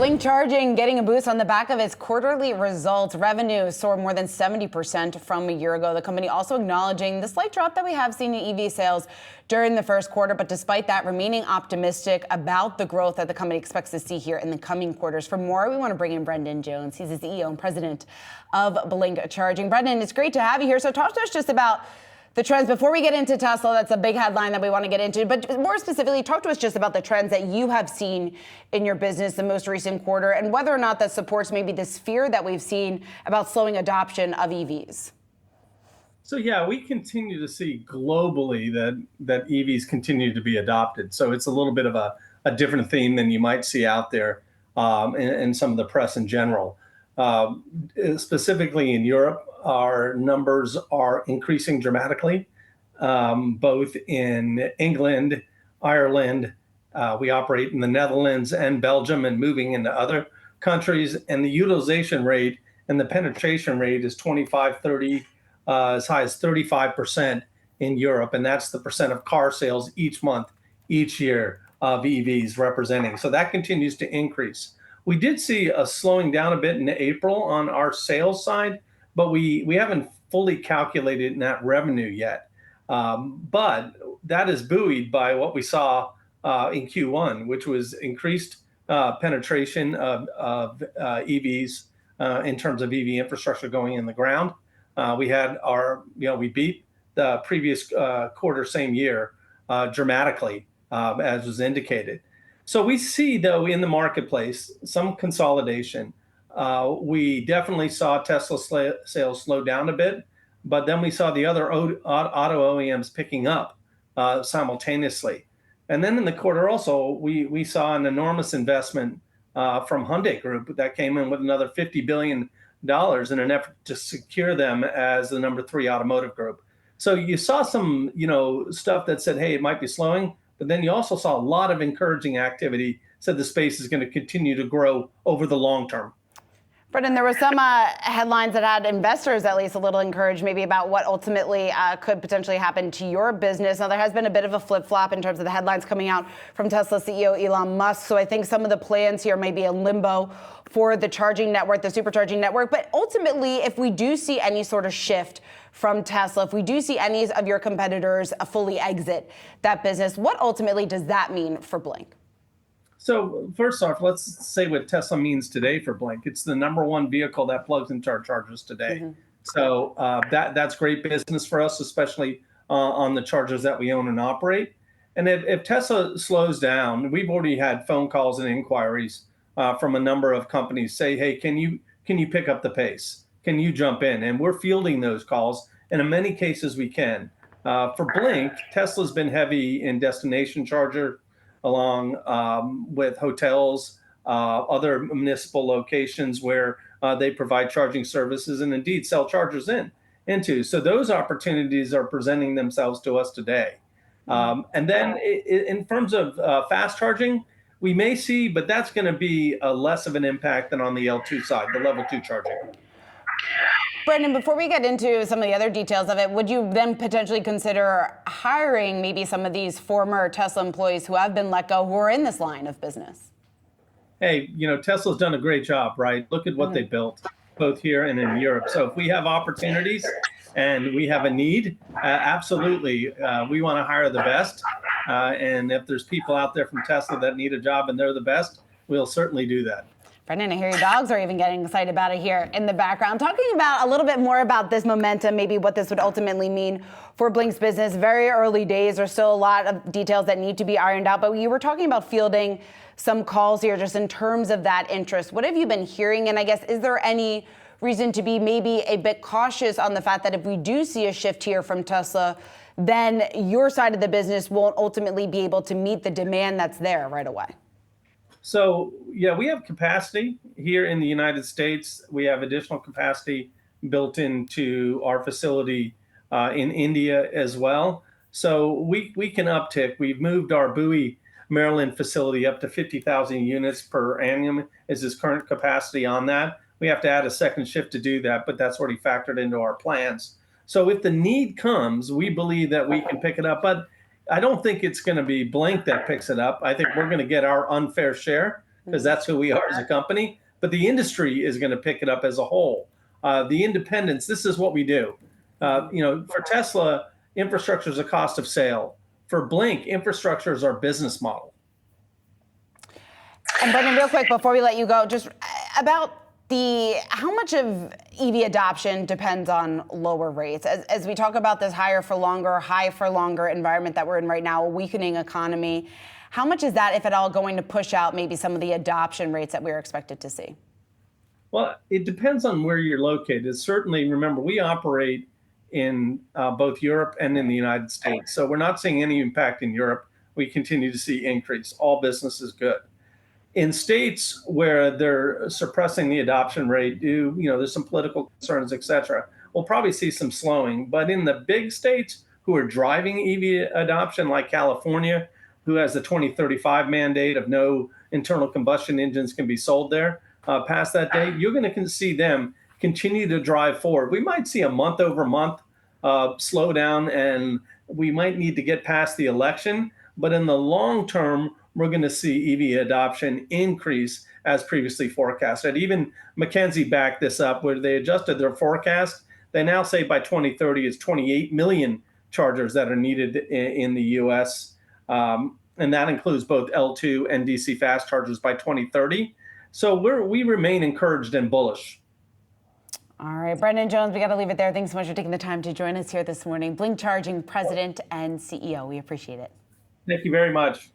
Blink Charging getting a boost on the back of its quarterly results. Revenue soared more than 70% from a year ago. The company also acknowledging the slight drop that we have seen in EV sales during the first quarter, but despite that, remaining optimistic about the growth that the company expects to see here in the coming quarters. For more, we want to bring in Brendan Jones. He's the CEO and president of Blink Charging. Brendan, it's great to have you here. So talk to us just about the trends. Before we get into Tesla, that's a big headline that we want to get into, but more specifically, talk to us just about the trends that you have seen in your business the most recent quarter and whether or not that supports maybe this fear that we've seen about slowing adoption of EVs. So yeah, we continue to see globally that EVs continue to be adopted. So it's a little bit of a different theme than you might see out there in some of the press in general. Specifically in Europe, our numbers are increasing dramatically, both in England, Ireland. We operate in the Netherlands and Belgium and moving into other countries. And the utilization rate and the penetration rate is 25, 30, as high as 35% in Europe. And that's the percent of car sales each month, each year of EVs representing. So that continues to increase. We did see a slowing down a bit in April on our sales side, but we haven't fully calculated net revenue yet. But that is buoyed by what we saw in Q1, which was increased penetration of EVs in terms of EV infrastructure going in the ground. We beat the previous quarter, same year, dramatically, as was indicated. So we see, though, in the marketplace, some consolidation. We definitely saw Tesla sales slow down a bit, but then we saw the other auto OEMs picking up simultaneously. And then in the quarter also, we saw an enormous investment from Hyundai Group that came in with another $50 billion in an effort to secure them as the number 3 automotive group. So you saw some, stuff that said, hey, it might be slowing, but then you also saw a lot of encouraging activity, said the space is going to continue to grow over the long term. Brendan, there were some headlines that had investors at least a little encouraged maybe about what ultimately could potentially happen to your business. Now, there has been a bit of a flip-flop in terms of the headlines coming out from Tesla CEO Elon Musk. So I think some of the plans here may be in limbo for the charging network, the supercharging network. But ultimately, if we do see any sort of shift from Tesla, if we do see any of your competitors fully exit that business, what ultimately does that mean for Blink? So first off, let's say what Tesla means today for Blink. It's the number 1 vehicle that plugs into our chargers today. Mm-hmm. So that's great business for us, especially on the chargers that we own and operate. And if Tesla slows down, we've already had phone calls and inquiries from a number of companies say, hey, can you pick up the pace? Can you jump in? And we're fielding those calls. And in many cases, we can. For Blink, Tesla's been heavy in destination charger, along with hotels, other municipal locations where they provide charging services and indeed sell chargers into. So those opportunities are presenting themselves to us today. And then in terms of fast charging, we may see, but that's going to be less of an impact than on the L2 side, the level 2 charging. Brendan, before we get into some of the other details of it, would you then potentially consider hiring maybe some of these former Tesla employees who have been let go, who are in this line of business? Hey, Tesla's done a great job, right? Look at what they built, both here and in Europe. So if we have opportunities and we have a need, absolutely, we want to hire the best. And if there's people out there from Tesla that need a job and they're the best, we'll certainly do that. Brendan, I hear your dogs are even getting excited about it here in the background. Talking about a little bit more about this momentum, maybe what this would ultimately mean for Blink's business. Very early days. There's still a lot of details that need to be ironed out. But you were talking about fielding some calls here just in terms of that interest. What have you been hearing? And I guess, is there any reason to be maybe a bit cautious on the fact that if we do see a shift here from Tesla, then your side of the business won't ultimately be able to meet the demand that's there right away? So, yeah, we have capacity here in the United States. We have additional capacity built into our facility in India as well. So we can uptick. We've moved our Bowie, Maryland facility up to 50,000 units per annum is its current capacity on that. We have to add a second shift to do that, but that's already factored into our plans. So if the need comes, we believe that we can pick it up. But I don't think it's going to be Blink that picks it up. I think we're going to get our unfair share because that's who we are as a company. But the industry is going to pick it up as a whole. The independents, this is what we do. For Tesla, infrastructure is a cost of sale. For BLNK, infrastructure is our business model. And Brendan, real quick before we let you go, just about how much of EV adoption depends on lower rates? As we talk about this high for longer environment that we're in right now, a weakening economy, how much is that, if at all, going to push out maybe some of the adoption rates that we're expected to see? Well, it depends on where you're located. Certainly, remember, we operate in both Europe and in the United States. So we're not seeing any impact in Europe. We continue to see increase. All business is good. In states where they're suppressing the adoption rate there's some political concerns, et cetera, we'll probably see some slowing. But in the big states who are driving EV adoption, like California, who has the 2035 mandate of no internal combustion engines can be sold there past that date, you're going to see them continue to drive forward. We might see a month over month slowdown, and we might need to get past the election. But in the long term, we're going to see EV adoption increase as previously forecasted. Even McKinsey backed this up where they adjusted their forecast. They now say by 2030 it's 28 million chargers that are needed in the US. And that includes both L2 and DC fast chargers by 2030. So we remain encouraged and bullish. All right, Brendan Jones, we got to leave it there. Thanks so much for taking the time to join us here this morning. BLNK Charging President and CEO. We appreciate it. Thank you very much.